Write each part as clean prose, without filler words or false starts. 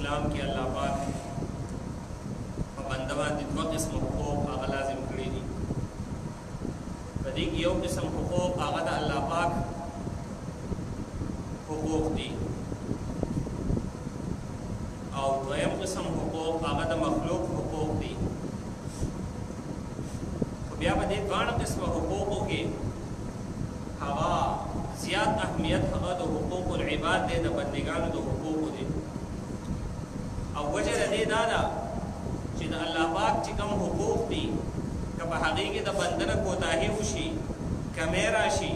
اسلام کې الله پاک په بنده باندې دوه قسم حقوق هغه لازم کړي دي. په دې کې یو قسم حقوق هغه د الله پاک حقوق دي او دویم قسم حقوق هغه د مخلوق حقوق دي. خو بیا په دې دواړه قسمه حقوقو کې هغه زیات اهمیت هغه د حقوق العباد دی، د بندګانو د حقوقو دی. او وجه د دې دا ده چې د الله پاک چې کوم حقوق دي که په هغې کې د بنده نه کوتاهي وشي، کمی راشي،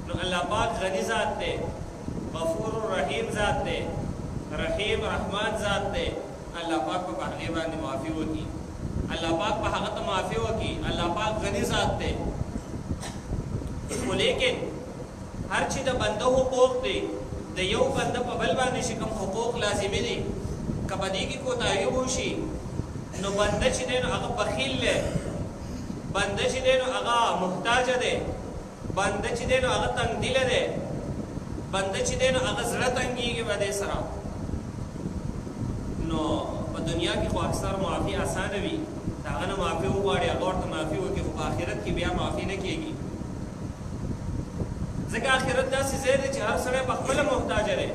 نو الله پاک غني ذات دی، غفور رحیم ذات دی، رحیم رحمان ذات دی. الله پاک په هغې باندې معافي وکړي، الله پاک په هغه ته معافي وکړي. الله پاک غني ذات دی. خو لیکن هر چې د بنده حقوق دی، د یو بنده په بل باندې چې کوم حقوق لازمي دي، که په دې کې کوتاهي وشي نو بنده چې دی نو هغه بخیل دی، بنده چې دی نو هغه محتاج دی، بنده چې دی نو هغه تنګدله دی، بنده چې دی نو هغه زړه تنګېږي په دې سره. نو په دنیا کې خو اکثر معافي اسانه وي، د هغه نه معافي وغواړي، هغه ورته معافي وکړي، خو په آخرت کې بیا معافي نه کېږي. ځکه آخرت داسې ځای دی چې هر سړی په خپله محتاج دی.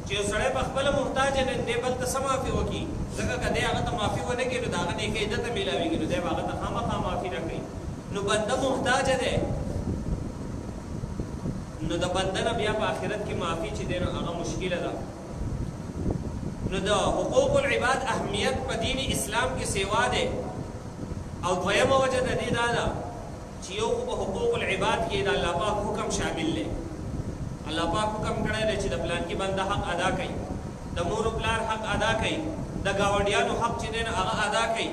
چې یو سړی په خپله محتاج دی، دی بل ته څه معافي وکړي؟ ځکه که دی هغه ته معافي ونه کړي نو د هغه نیکۍ ده ته میلاوېږي، نو دی به هغه ته خامخا معافي نه کوي. نو بنده محتاج دی، نو د بنده نه بیا په آخرت کې معافي چې دی نو هغه مشکله ده. نو د حقوق العباد اهمیت په دین اسلام کې سیوا دی. او دویمه وجه د دې دا ده چې یو خو په حقوق العباد کې د الله پاک حکم شامل دی. الله پاک حکم کړی دی چې د پلانکي بنده حق ادا کوي، د مور و پلار حق ادا کوي، د ګاونډیانو حق چې دی نو هغه ادا کوي،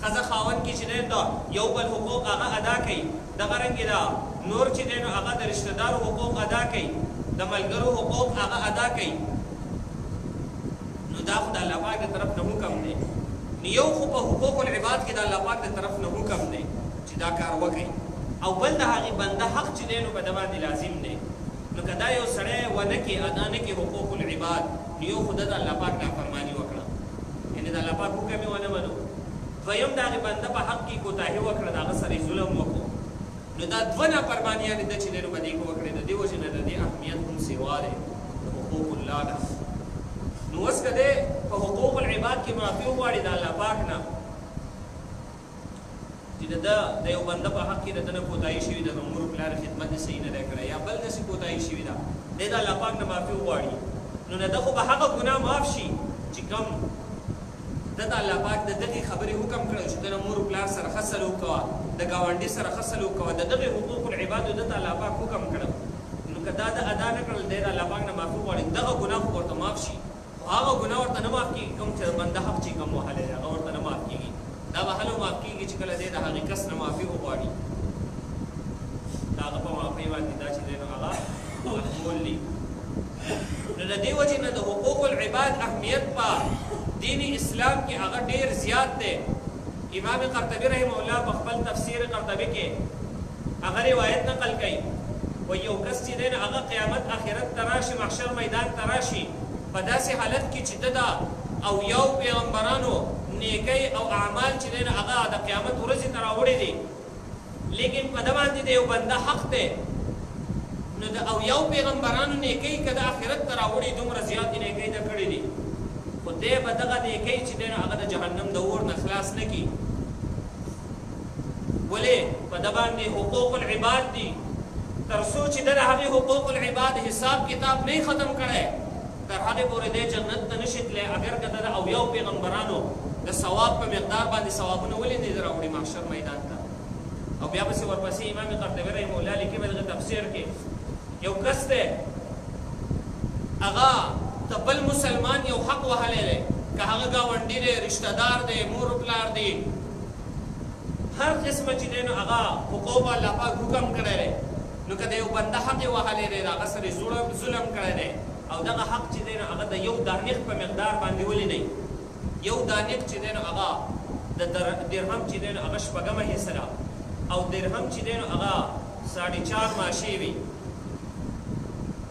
ښځه خاوند کې چې دی نو یو بل حقوق هغه ادا کوي، دغه رنګې ده نور چې دی نو هغه د رشته دارو حقوق ادا کوي، د ملګرو حقوق هغه ادا کوي. نو دا خو د الله پاک د طرف نه حکم دی. نو یو خو په حقوق العباد کې د الله پاک د طرف نه حکم دی چې دا کار وکړي، او بل د هغې بنده حق چې دی نو په ده باندې لازم دی. نو که دا یو سړی ونه کړي، ادا نه کړي حقوق العباد، نو یو خو ده د الله پاک نافرماني وکړه، یعنې د الله پاک حکم یې ونه منو. دویم د هغې بنده په حق کې کوتاهي وکړه، د هغه سره یې ظلم وکړو، نو دا دوه نافرمانیانې ده چې دی نو په دې کې وکړې. د دې وجې نه د دې اهمیت هم سیوا دی د حقوق الله ده. نو اوس که دی په حقوق العباد کې معافي وغواړي د الله پاک نه چې د یو بنده په حق کې د ده نه کوتاهي شوي ده، د مور پلار خدمت یې صحیح نه دی کړی، یا بل داسې کوتاهي شوي ده، دی د الله پاک نه معافي وغواړي، نو نه ده خو به هغه ګناه معاف شي چې کوم ده د الله پاک د دغې خبرې حکم کړی چې ته د مور پلار سره ښه سلوک کوه، د ګاونډي سره ښه سلوک کوه، د دغې حقوق العبادو ده ته الله پاک حکم کړی. نو که دا ده ادا نه کړل، دی د الله پاک نه معافي وغواړي، دغه ګناه خو ورته معاف شي، خو هغه ګناه ورته نه معاف کېږي کوم چې د بنده حق چې کوم وهلی دی هغه ورته نه معاف کېږي. دا به هلو معاف کېږي چې کله دی د هغې کس نه معافي وغواړي، د هغه په معافۍ باندې دا چې دی نو هغه محمول دي. نو د دې وجې نه د حقوق العباد اهمیت په دین اسلام کې هغه ډېر زیات دی. امام قرطبي رحمه الله په خپل تفسیر قرطبي کې هغه روایت نقل کوي، وایي یو کس چې دی نو هغه قیامت آخرت ته راشي، محشر میدان ته راشي، په داسې حالت کې چې ده او یو پیغمبرانو نیکی او اعمال چې دی نو هغه د قیامت ورځې ته راوړي دي، لیکن په ده باندې د یو بنده حق دی. نو د او یو پیغمبرانو نیکی که د آخرت ته راوړي دومره زیاتې نیکی ده کړي دي، خو دی به دغه نیکی چې دی نو هغه د جهنم د اور نه خلاص نه کړي. ولې په ده باندې حقوق العباد دي، تر څو چې ده د هغې حقوق العباد حساب کتاب نه ختم کړی، تر هغې پورې دی جنت ته نشي تللی. اگر که د او یو پیغمبرانو د ثواب په مقدار باندې ثوابونه ولې نه دي راوړي محشر میدان ته. او بیا پسې ورپسې امام قرطبي رحمه الله لیکي په دغه تفسیر کې یو کس دی هغه د بل مسلمان یو حق وهلی دی، که هغه ګاونډي دی، رشته دار دی، مور و پلار دی، هر قسمه چې دی نو هغه حقوق الله پاک حکم کړی دی. نو که د یو بنده حق یې وهلی دی، د هغه سره یې ظلم کړی دی، او دغه حق چې دی نو هغه د یو دانق په مقدار باندې ولې نه یو دانق چې دی نو هغه د درهم چې دی نو هغه شپږمه حصه ده، او درهم چې دی نو هغه 4.5 ماشې وي.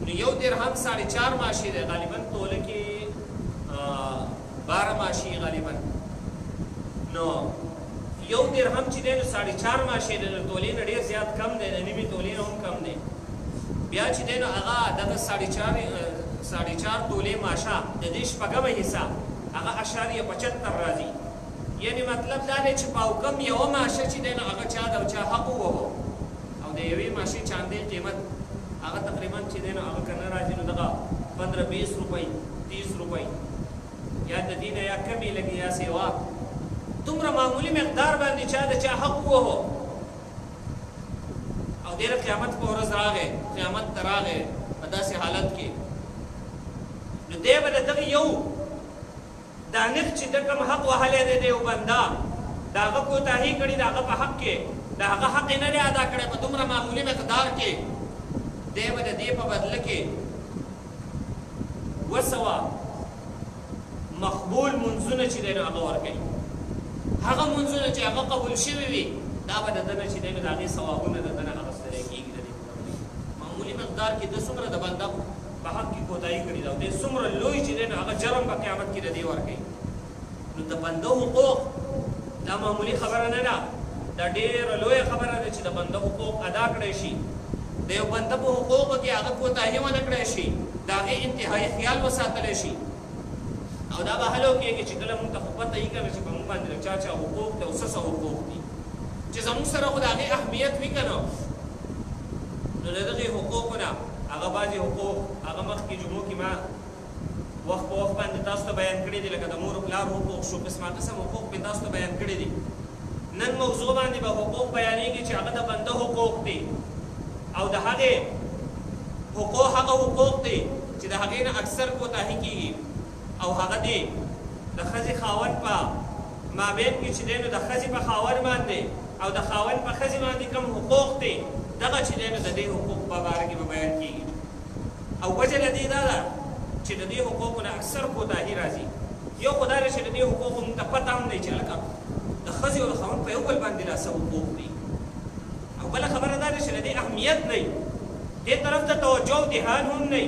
نو یو درهم 4.5 ماشې دی، غالبا توله کې 12 ماشي غالبا نو یو درهم چې دی نو 4.5 ماشي دی نو تولې نه ډېر زیات کم دی د نیمې تولې نه هم کم دی بیا چې دی نو هغه دغه 4.5 تولې ماشه د دې شپږمه حصه هغه 0.75 راځي یعنی مطلب دا دی چې په کم یوه ماشه چې دی نو هغه چا د چا حق ووهو او د یوې ماشې چاندې قیمت هغه تقریبا چې دی نو هغه که نه راځي نو دغه 15-20 روپۍ 30 روپۍ یا د دې نه یا کمې لګي یا سیوا دومره معمولي مقدار باندې چا د چا حق ووهو او ډېره قیامت په ورځ راغی قیامت ته راغی په داسې حالت کې نو دی به د دغه یو دا نرخ چې د کوم حق وهلی دی د یو بنده د هغه کوتاهي کړي د هغه په حق کې د هغه حق یې نه دی ادا کړی په دومره معمولي مقدار کې دی به د دې په بدله کې 200 مقبول منځونه چې دی نو هغه ورکوي هغه منځونه چې هغه قبول شوي وي دا به د ده نه چې دی نو د هغې ثوابونه د ده نه اخیستلی کېږي د دې معمولي مقدار کې د څومره د بنده په حق کې کوتاهي کړې ده او دی څومره لوی چې دی نو هغه جرم په قیامت کې د دې ورکوي نو د بنده حقوق دا معمولي خبره نه ده دا ډېره لویه خبره ده چې د بنده حقوق ادا کړی شي د یو بنده په حقوقو کې هغه کوتاهي ونه کړی شي د هغې انتهایي خیال وساتلی شي او دا به هلو کېږي چې کله مونږ ته خو پته یي که نه چې په مونږ باندې د چا چا حقوق دی او څه حقوق دي چې زموږ سره خو د هغې اهمیت وي که نه نو د دغې حقوقو نه هغه بعضې حقوق هغه مخکې جمعو کې ما وخت په وخت باندې تاسو ته بیان کړي دي لکه د مور و پلار حقوق شو قسمه قسم حقوق مې تاسو ته بیان کړي دي نن موضوع باندې به حقوق بیانېږي چې هغه د بنده حقوق دي او د هغې هغه حقوق دي چې د هغې نه اکثر کوتاهي کېږي او هغه دی د ښځې خاوند په مابین کې چې دی نو د ښځې په خاوند باندې او د خاوند په ښځې باندې کوم حقوق دی دغه چې دی نو د دې حقوق په باره کې به بیان کېږي او وجه د دې دا ده چې د دې حقوقو نه اکثر کوتاهي راځي یو خو دا دی چې د دې حقوقو موږ ته پته هم دی چې هلکه د ښځې او د خاوند په یو بل باندې دا څه حقوق دي او بله خبره دا ده چې د دې اهمیت نه وي دې طرف ته توجه او دهان هم نه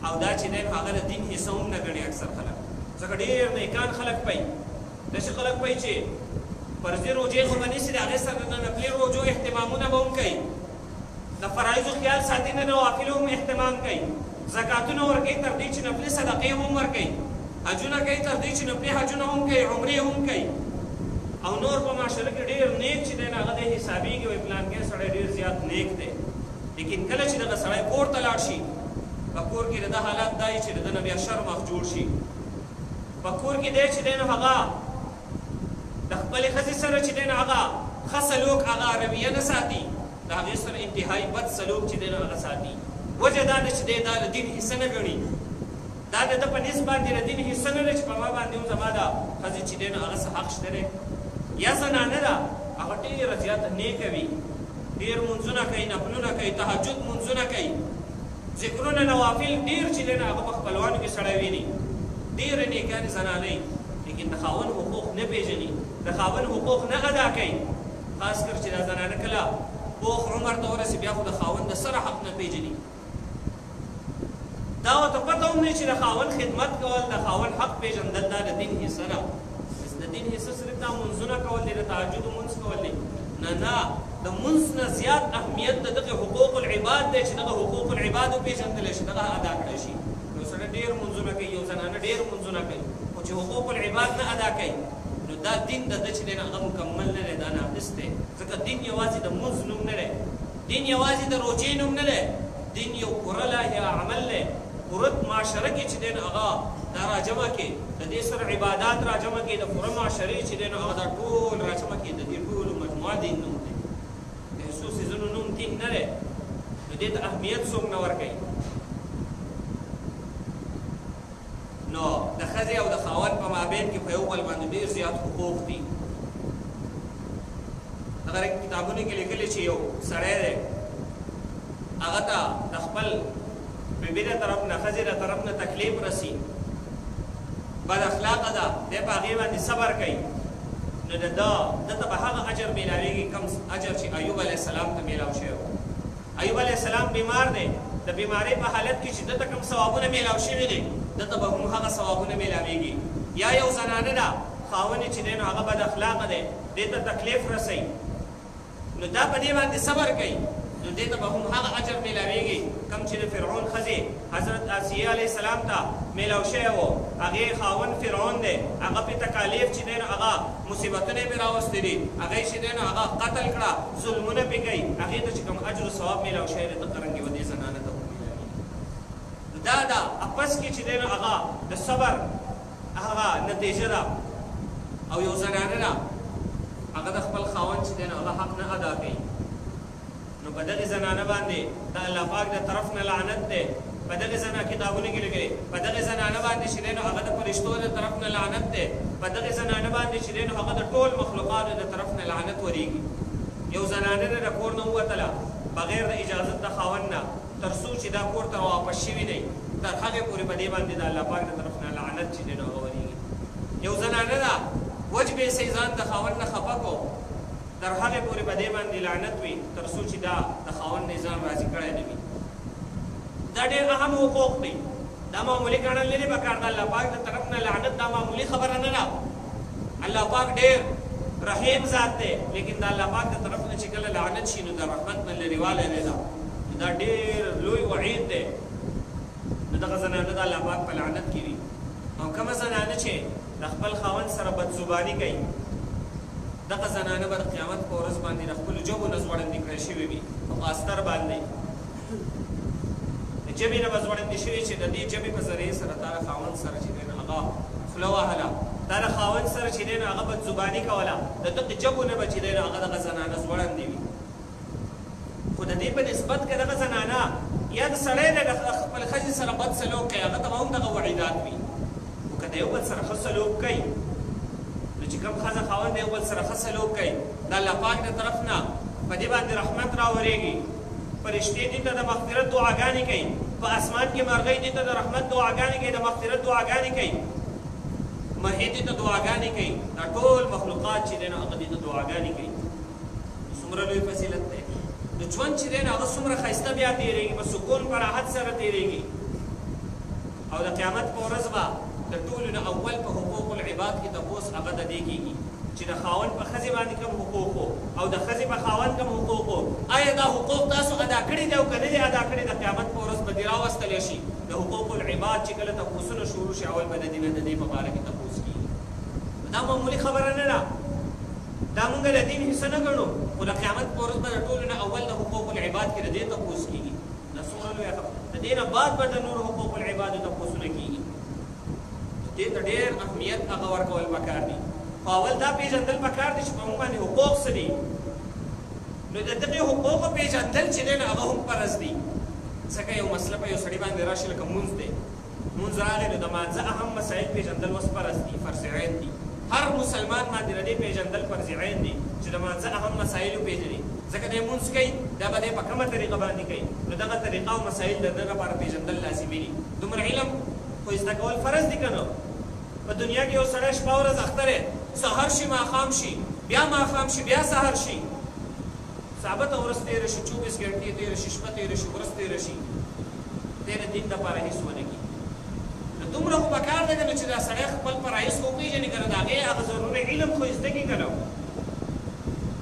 او دا چې دی هغه د دین حصه هم نه ګڼي اکثر خلک ځکه ډېر نیکان خلک پی داسې خلک پی چې فرضي روژې خو به نیسي د هغې سره د نفلي روژو اهتمامونه به هم کوي د فرایضو خیال ساتي د نوافلو هم اهتمام کوي زکاتونه ورکوي تر دې چې نفلي صدقې هم ورکوي حجونه کوي تر دې چې نفلي حجونه هم کوي عمرې هم کوي او نور په معاشره کې ډېر نیک چې دی نو هغه دی حسابېږي وایي پلانکې سړی ډېر زیات نیک دی لیکن کله چې دغه سړی کور ته لاړ شي په کور کې د ده حالات دا وي چې د ده نه بیا شر مخ جوړ شي په کور کې دی چې دی نو هغه د خپلې ښځې سره چې دی نو هغه ښه سلوک هغه رویه نه ساتي د هغې سره انتهایي بد سلوک چې دی نو هغه ساتي وجه دا ده چې دی دا د دین حصه نه ګڼي دا د ده په نس باندې د دین حصه نه ده چې په ما باندې هم زما د ښځې چې دی نو هغه څه حق شته دی یا زنانه ده هغه ډېره زیاته نیکه وي ډېر منځونه کوي نفلونه کوي تهجد منځونه کوي ذکرونه نوافل ډېر چې دی نو هغه په خپلوانو کې سړی ویني ډېرې نیکانې زنانې لیکن د خاوند حقوق نه پېژني د خاوند حقوق نه ادا کوي خاص کر چې دا زنانه کله پوخ عمر ته ورسي بیا خو د خاوند د سره حق نه پېژني دا ورته پته هم نه چې د خاوند خدمت کول د خاوند حق پېژندل دا د دین حصه ده د دین حصه صرف دا منځونه کول دی د تهجد منځ کول دی نه د منځ نه زیات اهمیت د دغه حقوق العباد دی چې دغه حقوق العباد وپېژندلی شي دغه ادا کړی شي یو سړی ډېر منځونه کوي یو زنانه ډېر منځونه کوي خو چې حقوق العباد نه ادا کوي نو دا دین د ده چې دی هغه مکمل نه دی دا ناقص دی ځکه دین یوازې د منځ نوم نه دی دین یوازې د روژې نوم نه دی دین یو پوره لاهیه عمل دی پوره معاشره کې چې دی هغه دا راجمع کې د دې سره عبادات راجمع کې د پوره معاشرې چې دی نو هغه دا ټول راجمع کې د دې ټولو مجموعه دین نوم دی د څو څیزونو نوم دین نه دی نو دې ته اهمیت څوک نه ورکوي نو د ښځې او د خاوند په مابین کې په یو بل باندې ډېر زیات حقوق دي دغه کتابونو کې لیکلي چې یو سړی دی هغه ته د خپل بیبي د طرف نه ښځې د طرف نه تکلیف رسي بد اخلاقه ده دی په هغې باندې صبر کوي نو د ده ته به هغه اجر میلاویږي کم اجر چې ایوب علیه السلام ته میلاو شوی ایوب علیه السلام بیمار دی د بیماری په حالت کې چې دته کوم ثوابونه میلاو شوي دي دته به هم هغه ثوابونه میلاویږي. یا یو زنانه ده خاوند چې دی نو هغه بد اخلاقه دی دې ته تکلیف رسوي نو دا په دې باندې صبر کوي نو دې ته به هم هغه اجر میلاویږي کوم چې د فرعون ښځې حضرت آسیه علیه السلام ته میلاو شوی و. هغې خاوند فرعون دی هغه پې تکالیف چې دی نو هغه مصیبتونه یې پې راوستي دي هغه چې دی نو هغه قتل کړه ظلمونه پې کوي هغې ته چې کوم اجر و ثواب میلاو شوی دی دغه رنګې و دې زنانه ته دا ده اپس کې چې دی نو هغه د صبر هغه نتیجه ده. او یو زنانه ده هغه د خپل خاوند چې دی نو هغه حق نه ادا کوي نو په دغې زنانه باندې د الله پاک د طرف نه لعنت دی. په دغې کتابونو کې لیکلي په دغې زنانه باندې چې دی نو هغه د فرشتو د طرف نه لعنت دی. په دغې زنانه باندې چې دی نو هغه د ټول مخلوقاتو د طرف نه لعنت ورېږي. یو زنانه د کور نه ووتله بغیر د اجازت د خاوند نه تر څو چې دا کور ته واپس شوي نه تر هغې پورې په دې باندې د الله پاک د طرف نه لعنت چې دی نو هغه ورېږي. یو زنانه ده وجبې سي ځان د خاوند نه خفه کو تر هغې پورې په دې باندې لعنت وي تر څو چې دا د خاوند نه ځان راضي کړی نه وي. دا ډېر اهم حقوق دي دا معمولي ګڼل نه دي پکار د الله پاک د طرف نه لعنت دا معمولي خبره نه ده. الله پاک ډېر رحیم ذات دی لیکن د الله پاک د طرف نه چې کله لعنت شي نو د رحمت نه لرېوالی دی دا ډېر لوی وعید دی. نو دغه زنانه د الله پاک په لعنت کې وي. او کومه زنانه چې د خپل خاوند سره بدزباني کوي دغه زنانه به د قیامت په ورځ باندې د خپلو ژبو نه زوړندې کړی شوې وي په استر باندې د ژبې نه به زوړندې شوې چې د دې ژبې په ذریعې سره تا د خاوند سره چې دی نو هغه خوله وهله تا د خاوند سره چې دی نو هغه بدزباني کوله د دغې ژبو نه به چې دی نو هغه دغه زنانه زوړندې وي. خو د دې په نسبت که دغه زنانه یا د سړی نه د خپل ښځې سره بد سلوک کوي هغه ته به هم دغه وعیدات وي. خو که د یو بل سره ښه سلوک کوي نو چې کوم ښځه خاوند د یو بل سره ښه سلوک کوي د الله پاک د طرف نه په دې باندې رحمت راورېږي. فرشتې دې ته د مغفرت دعاګانې کوي په اسمان کې مرغۍ دې ته د رحمت دعاګانې کوي د مغفرت دعاګانې کوي مهې دې ته دعاګانې کوي دا ټول مخلوقات چې دی نو هغه دې ته دعاګانې کوي. څومره لوی فضیلت دی. د ژوند چې دی نو هغه څومره ښایسته بیا تېرېږي په سکون په راحت سره تېرېږي. او د قیامت په ورځ به د ټولو نه اول په حقوق العباد کې تپوس هغه د دې کېږي چې د خاوند په ښځې باندې کوم حقوق و او د ښځې په خاوند کوم حقوق و آیا دا حقوق تاسو ادا کړي دي او که نه دي ادا کړي د قیامت په ورځ به دې راوستلی شي. د حقوق العباد چې کله تپوسونه شروع شي اول به د دې نه د دې په باره کې تپوس کېږي. دا معمولي خبره نه ده دا مونږ د دین حصه نه ګڼو خو د قیامت په ورځ به د ټولو نه اول د حقوق العباد کې د دې تپوس کېږي. دا څومره لویه خبره د دې نه بعد به د نورو حقوق العبادو تپوسونه کېږي. دې ته ډېر اهمیت هغه ورکول پکار دي. خو اول دا پېژندل پکار دي چې په موږ باندې حقوق څه دي. نو د دغې حقوقو پېژندل چې دی نو هغه هم فرض دي. ځکه یو مسله په یو سړي باندې راشي لکه مونځ دی مونځ راغی نو د مانځه اهم مسایل پېژندل اوس فرض دي فرض عین دي. هر مسلمان باندې د دې پېژندل فرض عین دي چې د مانځه اهم مسایل وپېژني. ځکه دی مونځ کوي دا به دی په کومه طریقه باندې کوي نو دغه طریقه او مسایل د ده لپاره پېژندل لازمي دي. دومره علم خو زده کول فرض دي که نه. په دنیا کې یو سړی شپه ورځ اختر دی سهار شي ماښام شي بیا ماښام شي بیا سهار شي ثابته ورځ تېره شي 24 ګنټې تېره شي شپه تېره شي ورځ تېره شي دی د دین دپاره هېڅ ونه کړي. نو دومره خو پکار دی که نه چې دا سړی خپل فرایض خو وپېژني که نه د هغې هغه ضروري علم خو زده کړي که نه.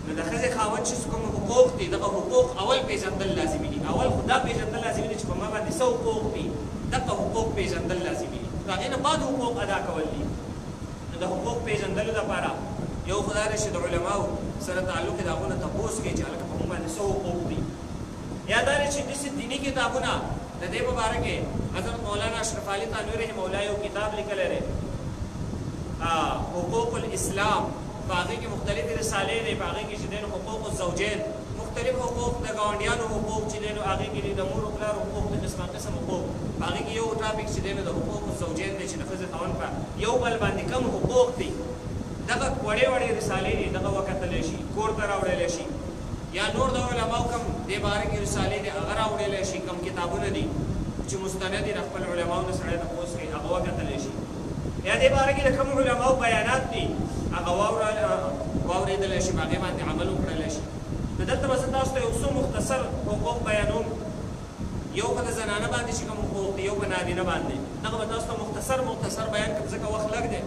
نو د ښځې خاوند چې کوم حقوق دي دغه حقوق اول پېژندل لازمي دي. اول خو دا پېژندل لازمي دي چې په ما باندې څه حقوق دي دغه حقوق پېژندل لازمي دي. د هغې نه بعد حقوق ادا کول دي. نو د حقوق پېژندلو دپاره یو خو دا دی چې د علماو سره تعلق یې د هغو نه تپوس کوي چې هلکه په موږ باندې څه حقوق دي. یا دا دی چې داسې دیني کتابونه د دې په باره کې حضرت مولانا اشرف علي تانوي رحمه الله یو کتاب لیکلی دی حقوق الاسلام. په هغې کې مختلفې رسالې دی په هغې کې چې دی نو حقوق الزوجین مختلف حقوق د ګاونډیانو حقوق چې دی نو هغې کې د مور و پلار حقوق د قسم قسم حقوق په هغې کې یو ټاپک چې دی نو د حقوق الزوجین دی چې د ښځې خاوند په یو بل باندې کم حقوق دي. دغه وړې وړې رسالې دي دغه وکتلی شي کور ته راوړلی شي یا نور د علماو کم دې باره کې رسالې دي هغه راوړلی شي کم کتابونه دي چې مستند دي د خپل علماو نه سړی تپوس کوي هغه وکتلی شي یا دې باره کې د کوم علماو بیانات دي هغه واورېدلی شي په هغې باندې عمل وکړلی شي. نو دلته به زه تاسو ته یو څو مختصر حقوق بیانوم. یو خو د زنانه باندې چې کوم حقوق دي یو په نارینه باندې دغه به تاسو ته مختصر بیان کړم ځکه وخت لږ دی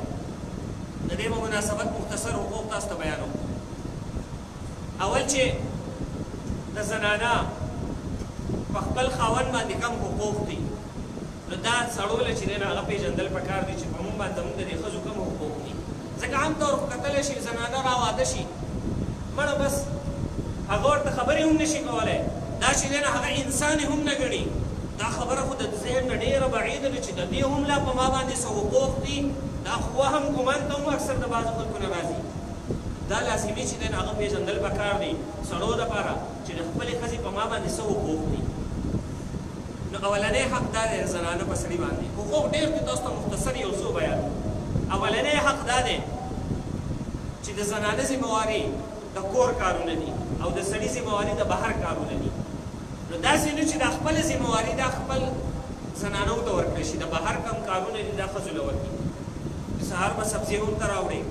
د دې په مناسبت مختصر حقوق تاسو ته بیانوم اول چې د زنانه په خپل خاوند باندې کوم حقوق دي نو دا سړو له چې دی نو هغه پېژندل پکار دي چې په موږ باندې زموږ د دې ښځو کوم حقوق دي ځکه عام طور کتلی شي زنانه راواده شي مړه بس هغه ورته خبرې هم نشي کولی دا چې دی نو هغه انسان هم نه ګڼي دا خبره خو د ذهن نه ډېره بعیده ده چې د دې هم لا په ما باندې څه حقوق دي دا خو هم ګمان ته هم اکثر د بعضو خلکو نه راځي دا لازمي چې دی نو هغه پېژندل پکار دي سړو دپاره چې د خپلې ښځې په ما باندې څه حقوق دي نو اولنی حق دا دی د زنانه په سړي باندې حقوق ډېر دي تاسو ته مختصر یو څو بیان اولنی حق دا دی چې د زنانه ذمهواري د کور کارونه دي او د سړي ذمهواري د بهر کارونه دي نو داسې نه چې د خپله ذمهواري دا خپل زنانو ته ورکړی شي د بهر کم کارونه دي دا ښځو له ورکړي سهار به سبزي هم ته راوړې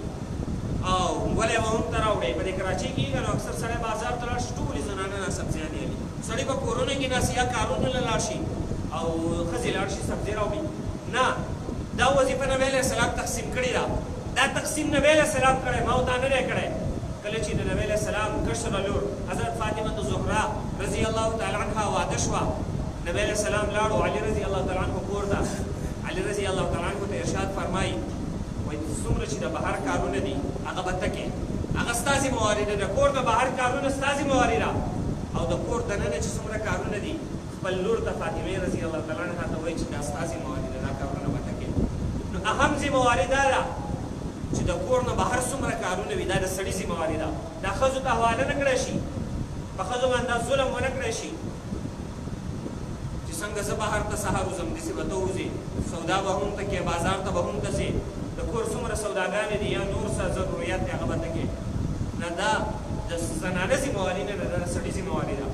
او ګولې به هم ته راوړې په دې کراچۍ کېږي نو اکثر سړی بازار ته لاړ شي ټولې زنانه نه سبزیانې علي سړی په کورونه کې ناست یا کارونه له لاړ شي او ښځې لاړ شي سبزي راوړي نه دا وظیفه نبی علیه السلام تقسیم کړې ده دا تقسیم نبی علیه السلام کړی ما ورته نه دی کړی کله چې د نبی علیه السلام کشره لور حضرت فاطمه زهرا رضی الله تعالی عنها واده شوه نبی علیه السلام لاړو علي رضی الله تعالی عنه کور ته علي رضی الله تعالی عنه ته ارشاد فرمایي وایي څومره چې د بهر کارونه دي هغه به ته کې هغه ستا ذمهواري ده د کور د بهر کارونه ستا ذمهواري ده او د کور دننه چې څومره کارونه دي خپل لور ته فاطمې رضی الله تعالی عنها ته وایي چې دا ستا ذمهواري ده دا کارونه به ته کې نو اهم ذمهواري دا ده چې د کور نه بهر څومره کارونه وي دا د سړي ذمهواري ده دا ښځو ته حواله نه کړی شي په ښځو باندې دا ظلم ونه کړی شي چې څنګه زه بهر ته سهار وځم داسې به ته وځې سودا به هم ته کې بازار ته به هم ته ځې د کور څومره سوداګانې دي یا نور څه ضرورت دی هغه به ته کې نه دا د زنانه ذمهواري نه ده دا د سړي ذمهواري ده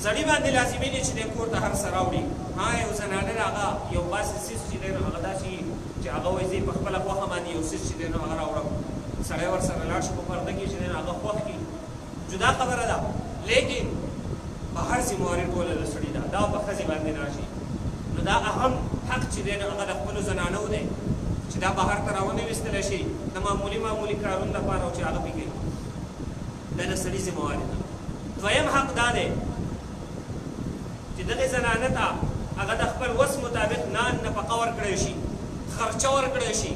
سړي باندې لازمي دي چې د کور ته هر څه راوړي ها یو زنانه هغه یو باسي څیز چې دی نو هغه داسې چې هغه وایي زه په خپله خوښه باندې یو څیز چې دی نو هغه راوړم سړی ورسره لاړ شي په پرده کې چې دی نو هغه خوښ کړي جدا خبره ده لیکن بهر ذمهواري ټوله د سړي ده دا په ښځې باندې راشي نو دا اهم حق چې دی نو هغه د خپلو زنانو دی چې دا بهر ته راونه ویستلی شي د معمولي کارونو لپاره او چې هغه پې کوي دا د سړي ذمهواري ده دویم حق دا دی چې دغې زنانه ته هغه د خپل وس مطابق نفقه ورکړی شي خرچه ورکړی شي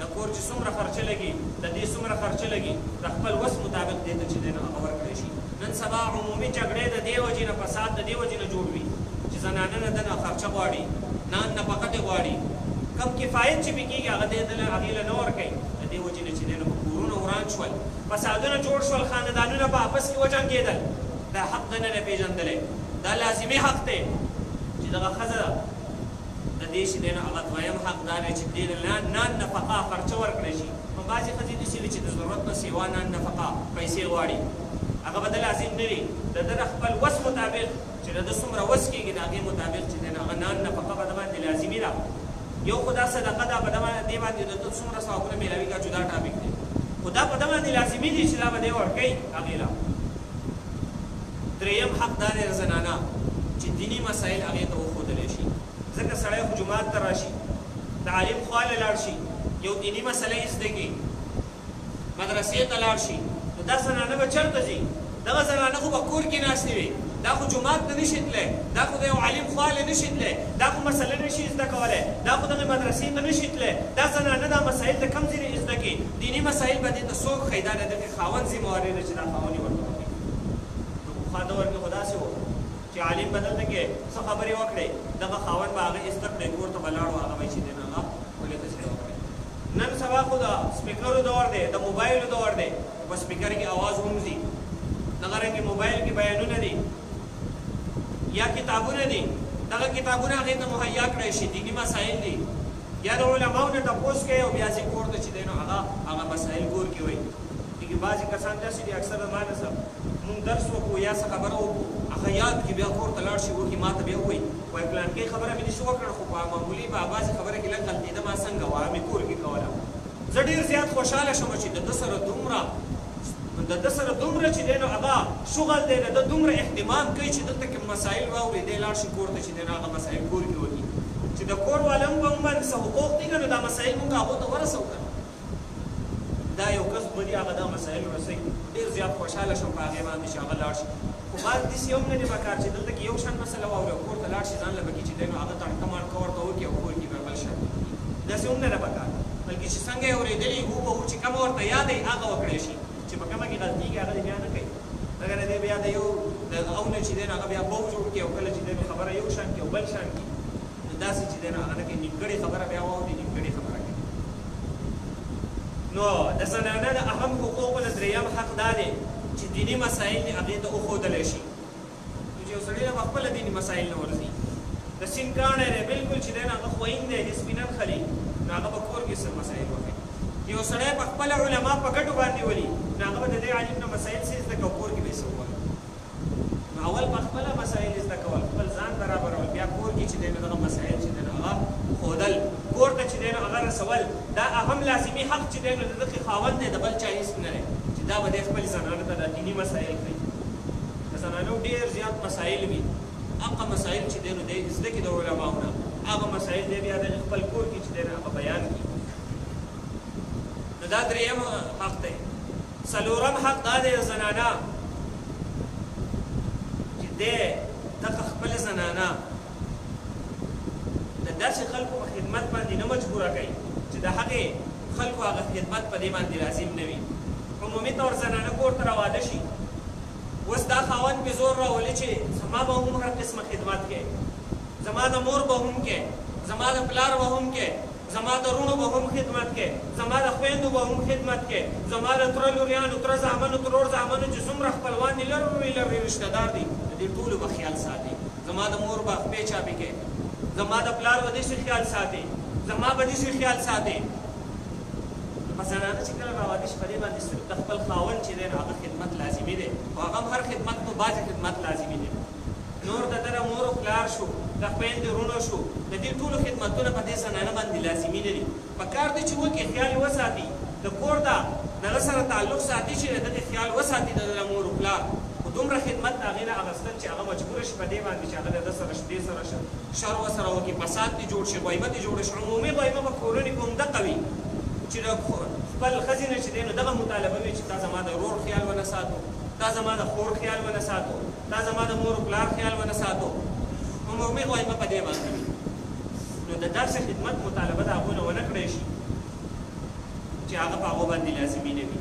د کور چې څومره خرچه لګي د دې څومره خرچه لګي د خپل وس مطابق دې ته چې دی نو هغه ورکړی شي نن سبا عمومي جګړې د دې وجې نه فساد د دې وجې نه جوړ وي چې زنانه نه دنه خرچه غواړي نفقه دې غواړي کم کفایت چې پې کېږي هغه دې هغې له نه ورکوي د دې وجې نه چې دی نو په کورونه وران شول فسادونه جوړ شول خاندانونه په آپس کې وجنګېدل دا حق د نه دی پېژندلی دا لازمي حق دی چې دغه ښځه د دې چې دی نو هغه دویم حق دا دی چې دې نه نفقه خرچه ورکړی شي نو بعضې ښځې داسې وي چې د ضرورت نه سیوا نفقه پیسې غواړي هغه به د لازم نه وي د ده د خپل وس مطابق چې د ده څومره وس کېږي د هغې مطابق چې دی نو هغه نفقه به د باندې لازمي ده یو خو دا صدقه ده په دې باندې د ده څومره ثوابونه میلاوي دا جدا ټاپک دی خو دا په ده باندې لازمي دي چې دا به دی ورکوي هغې له دریم حق دا دی د زنانه چې دیني مسایل هغې ته وښودلی شي ځکه سړی خو جومات ته راشي د عالم خواله لاړ شي یو دیني مسله یې زده کړي مدرسې ته لاړ شي نو دا زنانه به چېرته ځي دغه زنانه خو به کور کې ناستې وي دا خو جومات ته نشي تللی دا خو د یو عالم خواله نشي تللی دا خو مسله نشي زده کولی دا خو دغې مدرسې ته نشي تللی دا زنانه دا مسایل د کم ځینې زده کړي دیني مسایل به دې ته څوک ښایي دا د دغې خاوند ذمهواري ده چې دا خاوند یې ورته وکړي نو پخوا دور کې خو داسې و چې عالم به دلته کې څه خبرې وکړې دغه خاوند به هغه زده کړې کور ته به لاړ و هغه به یې چې دی نو هغه ولې تسلې وکړې نن سبا خو د سپیکرو دور دی د موبایلو دور دی په سپیکر کې اواز هم ځي دغه رنګې موبایل کې بیانونه دي یا کتابونه دي دغه کتابونه هغې ته مهیا کړی شي دیني مسایل دي یا د علماو نه تپوس کوي او بیا چې کور ته چې دی نو هغه مسایل کور کې وایي دیکې بعضې کسان داسې دي اکثر ما نه مونږ درس وکړو یا څه خبره وکړو هغه یاد کړي بیا کور ته لاړ شي وکړي ما ته بیا ووایي وایي پلانکۍ خبره مې داسې وکړه خو په معمولي به بعضې خبره کې لږ غلطېده ما څنګه وه مې کور کې کوله زه ډېر زیات خوشحاله شم چې د ده سره دومره د ده سره دومره چې دی نو هغه شغل دی د ده دومره اهتمام کوي چې دلته کې مسایل واوري دی لاړ شي کور ته چې دی نو هغه مسایل کور کې وکړي چې د کور والا هم په موږ باندې څه حقوق دي که نو دا مسایل موږ هغو ته ورسوو که دا یو کس بدي هغه دا مسایل رسوي ډېر زیات خوشحاله شم په هغې باندې چې هغه لاړ شي خو بعض داسې هم نه دي پکار چې دلته کې یو شان مسله واوري او کور ته لاړ شي ځان له بکي چې دی نو هغه تړکه مړکه ورته وکړي او کور کې به بل شان داسې هم نه ده پکار بلکې چې څنګه یې اورېدلي هو به هو چې کومه ورته یاد وي هغه وکړی شي چې په کومه کې غلطي کړي هغه بیا نه کوي مګر دی بیا د یو د او نه چې دی نو هغه بیا بو جوړ کړي او کله چې دی نو خبره یو شان کړي او بل شان کړي نو داسې چې دی نو هغه نه کوي نیمګړې خبره بیا واوري نیمګړې خبره کوي نو د زنانه د اهم حقوقو نه درېیم حق دا دی چې دیني مسایل دې هغې ته وښودلی شي نو چې یو سړي له خپله دیني مسایل نه ورځي د سیند کاڼی دی بلکل چې دی نو هغه خویند دی هسپینن خلي نو هغه به کور کې څه مسایل وکړي یو سړی په خپله علما په ګټو باندې ولي نو هغه به د دې عالم نه مسایل څه زده کوي کور کې به یې څه ووایي نو اول په خپله مسایل زده کول خپل ځان برابرول بیا کور کې چې دی نو دغه مسایل چې دی نو هغه ښودل کور ته چې دی نو هغه رسول دا اهم لازمي حق چې دی نو د دغې خاوند دی د بل چا هېڅ نه دی چې دا به دی خپلې زنانو ته دا دیني مسایل کوي د زنانو ډېر زیات مسایل وي هغه مسایل چې دی نو دی زده کړي د علماو نه هغه مسایل دی بیا د خپل کور کې چې دی نو هغه بیان کړي نو دا درېیم حق دی څلورم حق دا دی د زنانه چې دی دغه خپله زنانه د داسې خلکو په خدمت باندې نه مجبوره کوي چې د هغې خلکو هغه خدمت په دې باندې لازم نه وي عمومي طور زنانه کور ته راواده شي اوس دا خاوند پې زور راولي چې زما به هم هر قسمه خدمت کوي زما د مور به هم کوي زما د پلار به هم کوي زما د رونو به هم خدمت کوي زما د خویندو به هم خدمت کوي زما د تره لوریانو تره زامنو ترور زامنو چې څومره خپلوان دي لرې لرې رشته دار دي د دې ټولو به خیال ساتي زما د مور به خپې چاپې کوي زما د پلار به داسې خیال ساتي زما به داسې خیال ساتي په زنانه چې کله راواده شي په دې باندې صرف د خپل خاوند چې دی نو هغه خدمت لازمي دی خو هغه هم هر خدمت نو بعضې خدمت لازمي دی نور د ده د مور و پلار شو د خویندې رونو شو د دې ټولو خدمتونه په دې زنانه باندې لازمي نه دي پکار دی چې وکړي خیال یې وساتي د کور د هغه سره تعلق ساتي چې د دې خیال وساتي د ده مور و پلار خو دومره خدمت د هغې نه اخیستل چې هغه مجبوره شي په دې باندې چې هغه د ده سره دې سره شر ورسره وکړي فساد دې جوړ شي غیبه دې جوړه شي عمومي غیبه په کورنۍ کې همدغه وي چې د خپل ښځې نه چې دی نو دغه مطالبه وي چې تا زما د ورور خیال ونه ساتو تا زما د خور خیال ونه ساتو تا زما د مور پلار خیال ونه ساتو عمومي غیبه په دې باندې وي نو د داسې خدمت مطالبه د هغوی نه ونه کړی شي چې هغه په هغو باندې لازمي نه وي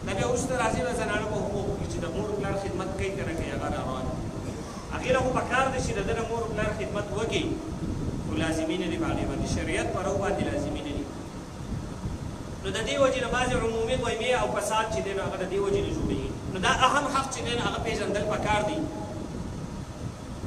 دا بیا وروسته راځي د زنانو په حقوقو کې چې د مور پلار خدمت کوي که نه کوي هغه را روان هغې له خو پکار دی چې د ده د مور پلار خدمت وکړي خو لازمي نه دي په هغې باندې شریعت په رو باندې لازمي نه دي نو د دې وجې نه بعضې عمومي غیبې او فساد چې دی نو هغه د دې وجې نه جوړېږي نو دا اهم حق چې دی نو هغه پېژندل پکار دی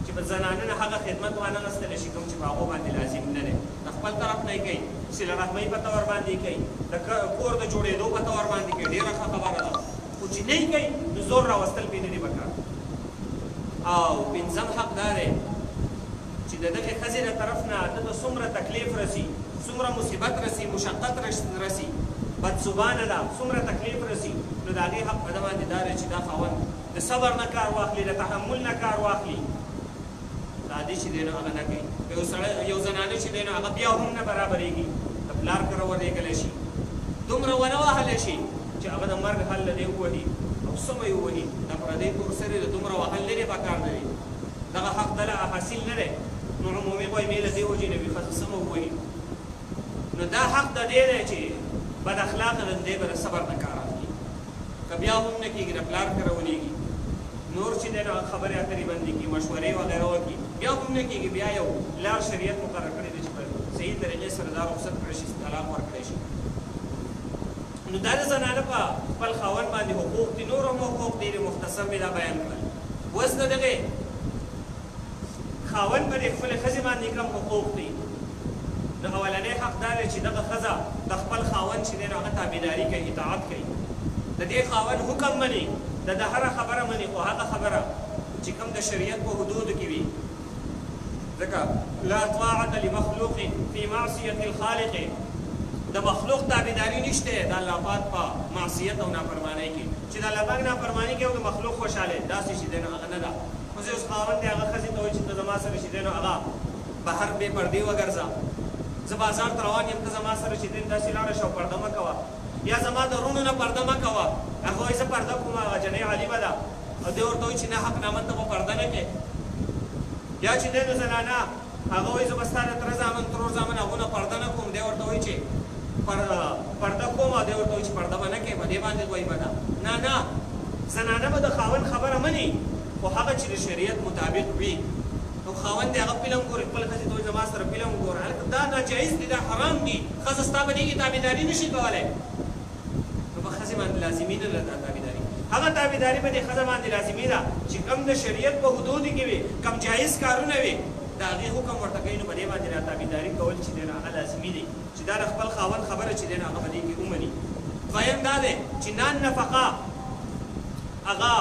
چې په زنانه نه هغه خدمت وانغېستلی شي کوم چې په هغو باندې لازم نه دی د خپل طرف نه یې کوي صله رحمۍ په طور باندې یې کوي د کور د جوړېدو په طور باندې کوي ډېره ښه خبره ده خو چې نه یې کوي نو زور راوستل پرې نه دي پکار او پنځم حق دا دی چې د دغې ښځې د طرف نه ده ته څومره تکلیف رسي څومره مصیبت رسي مشقت رسي بدزبانه ده څومره تکلیف رسي نو د هغې حق په ده باندې دا دی چې دا خاوند د صبر نه کار واخلي د تحمل نه کار واخلي دا دې چې دی نو هغه نه کوي یو زنانه چې دی نو هغه بیا هم نه برابرېږي د پلار کره ورېږلی شي دومره ونه وهلی شي چې هغه د مرګ حل له دې ووهي او سمه یې ووهي د پردۍ کور سرې د دومره وهل لرې پکار نه دی دغه حق دله حاصل نه دی نو عمومي غیبې له دې وجې نه وي ښځه سمه ووهي نو دا حق د دې دی چې بد اخلاقه د دې به د صبر نه کار اخلي که بیا هم نه کېږي د پلار کره ولېږي نور چې دی نو خبرې اترې باندې کړي مشورې وغیره وکړي بیا هم نه کېږي بیا یو لار شریعت مقرر کړی دی چې په صحیح طریقې سره دا رخصت کړی شي طلاق ورکړی شي نو دا د زنانه په خپل خاوند باندې حقوق دي نور هم حقوق دي مختصر مې دا بیان کړل اوس د دغې خاوند باندې خپلې ښځې باندې کوم حقوق دي د اولنی حق دا دی چې دغه ښځه د خپل خاوند چې دی نو هغه تابعداري کوي اطاعت کوي د دې خاوند حکم مني د هره خبره مني خو هغه خبره چې کوم د شریعت په حدودو کې وي ځکه لا طاعة لمخلوق في معصیة الخالق د مخلوق تابعداري نشته د الله پاک په معصیت او نافرمانی کې چې د الله پاک نافرمانی کې او د مخلوق خوشاله داسې شي دی نو هغه نه ده اوس خاوند دی هغه ښځې ته وایي چې ته زما سره چې دی نو هغه بهر بې پردې وګرځه زه بازار ته روان یم ته زما سره چې دی داسې لاړه شه او پرده مه کوه یا زما د وروڼو نه پرده مه کوه هغه وایي زه پرده کوم هغه جنۍ عالمه ده او دی ورته وایي چې نه حق نامت ته به پرده نه کوې یا چې دی نو زنانه هغه وایي زه به ستا د تره زامن ترور زامن هغو نه پرده نه کوم دی ورته وایي چې پرده کوم او دی ورته وایي چې پرده به نه کوې په دې باندې وایي به نه نه زنانه به د خاوند خبره مني خو هغه چې د شریعت مطابق وي نو خاوند دی هغه فلم ګوري خپله ښځې ته وایي زما سره فلم وګوره دا ناجایز دي دا حرام دي ښځه ستا په دې کې تابعداري نشي کولی نو په ښځې باندې لازمي نه ده دا تابعداري هغه تابعداري په دې ښځه باندې لازمي ده چې کوم د شریعت په حدودو کې وي کوم جایز کارونه وي د هغې حکم ورته کوي نو په دې باندې را تابعداري کول چې دی نو هغه لازمي دی چې دا د خپل خاوند خبره چې دی نو هغه په دې کې ومني دویم دا دی چې نان نفقه هغه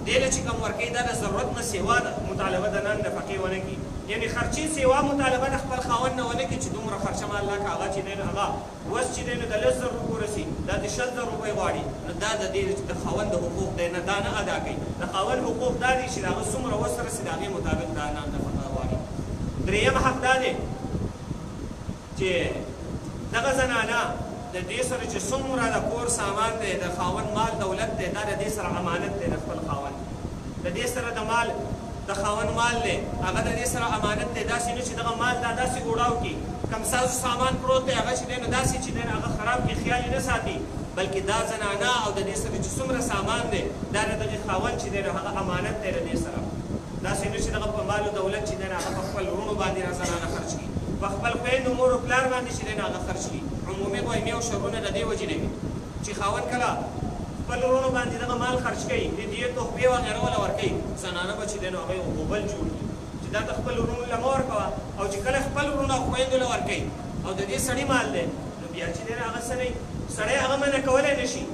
دې له چې کوم ورکوي دا د ضرورت نه سیوا ده مطالبه د نان نفقې ونه کړي یعنې خرچې سیوا مطالبه د خپل خاوند نه ونه کړي چې دومره خرچه ما الله که هغه چې دی نو هغه وس چې دی نو د 10,000 روپو رسي دا د 60,000 روپۍ غواړي نو دا د دې د خاوند د حقوق دی نه دا نه ادا کوي د خاوند حقوق دا دي چې د هغه څومره وس رسي د هغې مطابق دا نان نفقه غواړي درېیم حق دا دی چې دغه زنانه د دې سره چې څومره د کور سامان دی د خاوند مال دولت دی دا د دې سره امانت دی د خپل خاوند د دې سره د مال د خاوند مال دی هغه د دې سره امانت دی داسې نه چې دغه مال دا داسې اوړاو کړي کوم سازو سامان پروت دی هغه چې دی نو داسې چې دی نو هغه خراب کړي خیال یې نه ساتي بلکې دا زنانه او د دې سره چې څومره سامان دی دا د دغې خاوند چې دی نو هغه امانت دی د دې سره داسې نه چې دغه په مال او دولت چې دی نو هغه په خپل وروڼو باندې را زنانه خرچ کړي په خپل خویندو مور او پلار باندې چې دی نو هغه خرچ کړي عمومي غویمې او شرونه د دې وجې نه وي چې خاوند کله خپل وروڼو باندې دغه مال خرچ کوي د دیې تحفې وغیره وله ورکوي زنانه به چې دی نو هغه یو غوبل جوړ کړي چې دا د خپل وروڼو له مه ورکوه او چې کله خپل وروڼو او خویندو له ورکوي او د دې سړي مال دی نو بیا چې دی نو هغه څه نه سړی هغه منع کولی نه شي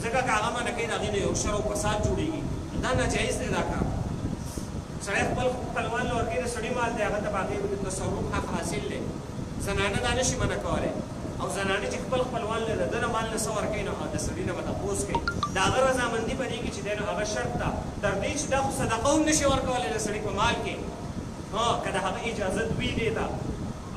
ځکه که هغه منع کوي د هغې نه یو شر او فساد جوړېږي دا ناجایز دی دا کار سړی خپل خپلوان له ورکوي د سړي مال دی هغه ته به هغې تصرف حق حاصل دی زنانه دا نشي منع کولی او زنانه چې خپل خپلوان له د ده نه مال نه څه ورکوي نو د سړي نه به تپوس کوي د هغه رضامندي په دې کې چې دی نو هغه شرط ده تر دې چې دا خو صدقه هم نشي ورکولی د سړي په مال کې که د هغه اجازت وي دې ته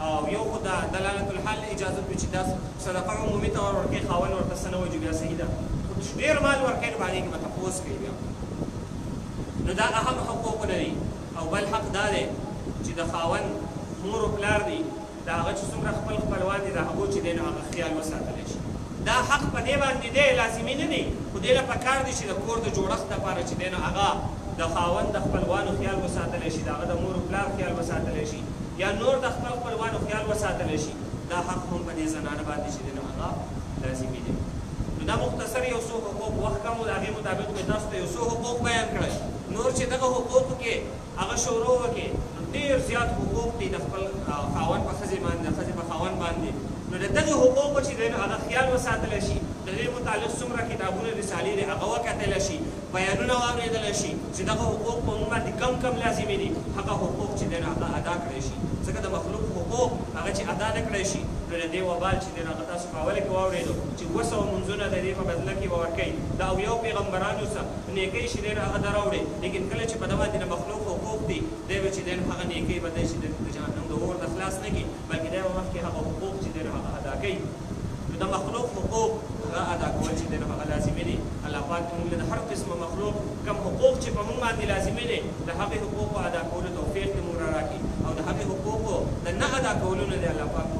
او یو خو د دلالت الحال اجازت وي چې دا صدقه عمومي ته ورکوي خاوند ورته څه نه وایي بیا صحیح ده خو ډېر مال ورکوي نو په هغې کې به تپوس کوي بیا نو دا اهم حقوقونه دي او بل حق دا دی چې د خاوند مور او پلار دي د هغه چې څومره خپل خپلوان دي د هغو چې دی نو هغه خیال وساتلی شي دا حق په دې باندې دی لازمي نه دی خو دې له پکار دی چې د کور د جوړښت دپاره چې دی نو هغه د خاوند د خپلوانو خیال وساتلی شي د هغه د مور او پلار خیال وساتلی شي یا نور د خپل خپلوانو خیال وساتلی شي دا حق هم په دې زنانه باندې چې دی نو هغه لازمي دی نو دا مختصر یو څو حقوق وخت کم د هغې مطابق مې تاسو ته یو څو حقوق بیان کړل نور چې دغه حقوقو کې هغه شروع وکړې ډېر زیات حقوق دي د خپل خاوند په ښځې باندې د ښځې په خاوند باندې نو د دغې حقوقو چې دی نو هغه خیال وساتلی شي د دې متعلق څومره کتابونه رسالې دي هغه وکتلی شي بیانونه واورېدلی شي چې دغه حقوق په موږ باندې کم کم لازمي دي هغه حقوق چې دی نو هغه ادا کړی شي ځکه د مخلوق حقوق هغه چې ادا نه کړی شي نو د دې وبال چې دی نو هغه تاسو په اوله کې واورېدو چې 200 منځونه د دې په بدله کې به ورکوي د اویو پیغمبرانو څخه نیکۍ چې دی نو هغه ده راوړې لیکن کله چې په ده باندې د مخلوق حقوق دي دی به چې دی نو هغه نیکۍ به دی چې د جهنم د اور نه خلاص نه کړي بلکې دی به مخکې هغه حقوق چې دی نو هغه ادا کوي نو د مخلوق حقوق هغه ادا کول چې دی نو هغه لازمي دي الله پاک موږ له هر قسمه مخلوق کم حقوق چې په موږ باندې لازمي دي د هغې حقوقو ادا کولو توفیق دې موږ را راکړي او د هغې حقوقو د نه ادا کولو نه دی الله پاک